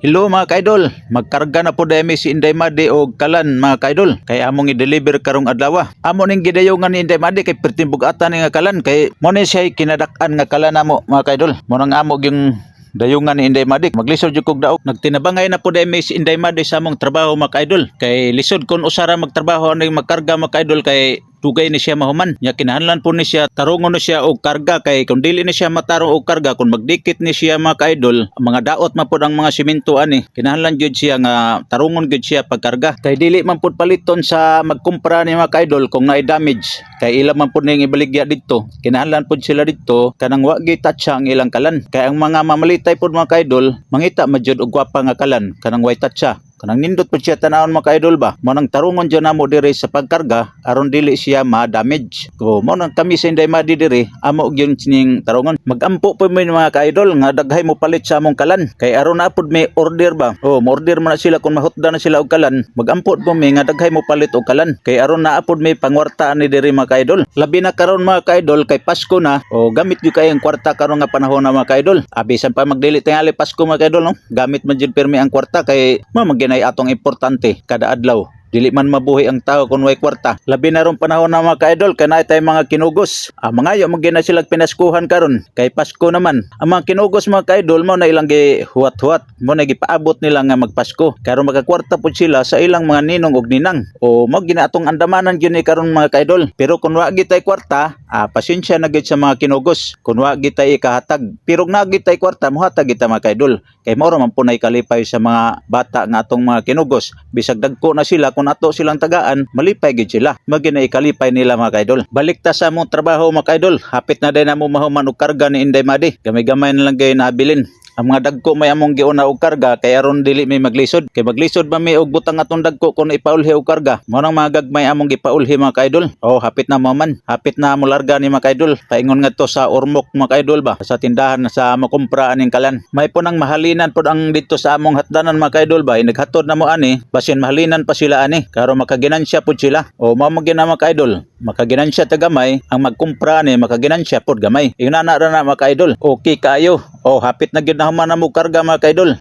Hello mga kaidol, magkarga na po dami si Inday Madi og kalan mga kaidol. Kay among i-deliver karong adlaw. Amo ning gidayungan ni Inday Madi kay pertimbog ata ni nga kalan kay mo ni siya kinadak-an nga kalan namo mga kaidol. Mo nang amo yung dayungan ni Inday Madi. Maglisod jud kog daog. Nagtinabangay na po dami si Inday Madi sa among trabaho mga kaidol. Kay lisod kon usara magtrabaho ani magkarga mga kaidol kay tugay ni siya mahuman. Nya kinahanglan po ni siya tarungon ni siya og karga kay kung dili ni siya matarong og karga kung magdikit ni siya mga kaidol, mga daot man pud ang mga semento ani. Kinahanglan gyud siya nga tarungon gyud siya pagkarga. Kay dili man pud paliton sa magkumpra ni mga kaidol kung naay damage. Kay ila man pud ning ibaligya didto. Kinahanglan pud sila didto kanang wa gyud tatsa ang ilang kalan. Kay ang mga mamalitay pud mga kaidol mangita madyud og gwapa nga kalan kanang way tatsa. Kanang nindot po siya tanawon mga kaidol ba? Manang tarungon dyan namo dire sa pagkarga aron dili siya ma-damage. So, manang kami sa Inday Madi dire, amo og yun sining tarungon. Magampo po mo mga kaidol nga daghay mo palit sa among kalan. Kay aron na pud may order ba? Oh, order man na sila kung mahutda na sila og kalan. Magampo po mi nga daghay mo palit og kalan. Kay aron na pud may pangwarta ni dire mga kaidol. Labi na karon mga kaidol kay Pasko na. O gamit gyud kay ang kwarta karon nga panahon na mga kaidol. Abisan pa magdili tingali Pasko mga kaidol no. Gamit man jud pirmi ang kwarta kay maginay atong importante kada adlaw. Dili man mabuhi ang tao kung way kwarta. Labi na ron panahon na mga kaidol kay naay tay mga kinugos. Mga yo magina sila pinaskuhan karon kay Pasko naman. Ang mga kinugos mga kaidol mo na ilang gi huwat-huwat. Mo na gipaabot nila nga magpasko. Karon magakwarta pud sila sa ilang mga ninong ug ninang. O mo gina atong andamanan gyud ni karon mga kaidol. Pero kung wa gitay kwarta, pasensya na gyud sa mga kinugos. Kung wa gitay ikahatag. Pero na gitay kwarta mohatag kita mga kaidol. Kay mao ra man punay kalipay sa mga bata nga atong mga kinugos. Bisag dagko na sila kung ato silang tagaan, malipay gid sila. Maginay kalipay nila mga kaidol. Balik ta sa among trabaho mga kaidol. Hapit na din amo mahuman og karga ni Inday Madi. Gamay-gamay na lang gyud nabilin. Ang mga dagko may among giuna og karga kay aron dili may maglisod. Kay maglisod ba mi og butang atong dagko kung ipaulhi og karga. Mao nang mga gagmay among gipaulhi mga kaidol. Oh, hapit na man. Hapit na mo larga ni mga kaidol. Paingon nga to sa Ormoc mga kaidol ba sa tindahan sa makumpra aning kalan. May po nang mahalinan pod ang dito sa among hatdanan mga kaidol ba. Naghatod na mo ani basin mahalinan pa sila ani karon makaginansya pod sila. O mao magina mga kaidol. Makaginansya ta gamay ang magkumpra ni makaginansya pod gamay. Ingana ra na mga kaidol. Okay kayo. Oh, hapit na gyud na human na mo karga mga kaidol.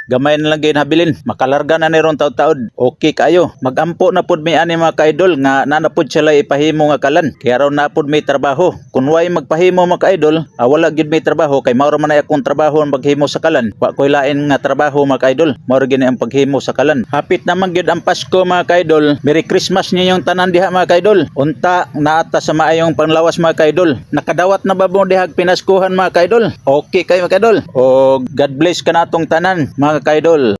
Gamay na lang gyud habilin. Makalarga na ni ron taud-taud. Okay kayo. Magampo na pud mi ani mga kaidol nga nanapod sila ipahimo nga kalan. Kaya raw na pud may trabaho. Kung way magpahimo mga kaidol, wala gyud may trabaho kay mao ra man ay akong trabaho ang paghimo sa kalan. Wa koy lain nga trabaho mga kaidol. Mao ra gini ang paghimo sa kalan. Hapit naman gyud ang Pasko mga kaidol. Merry Christmas ninyong tanan diha mga kaidol. Unta naata sa maayong panglawas mga kaidol. Nakadawat na ba mo dihag pinaskuhan mga kaidol? Okay kayo mga kaidol. O God bless kanatong tanan mga kaidol.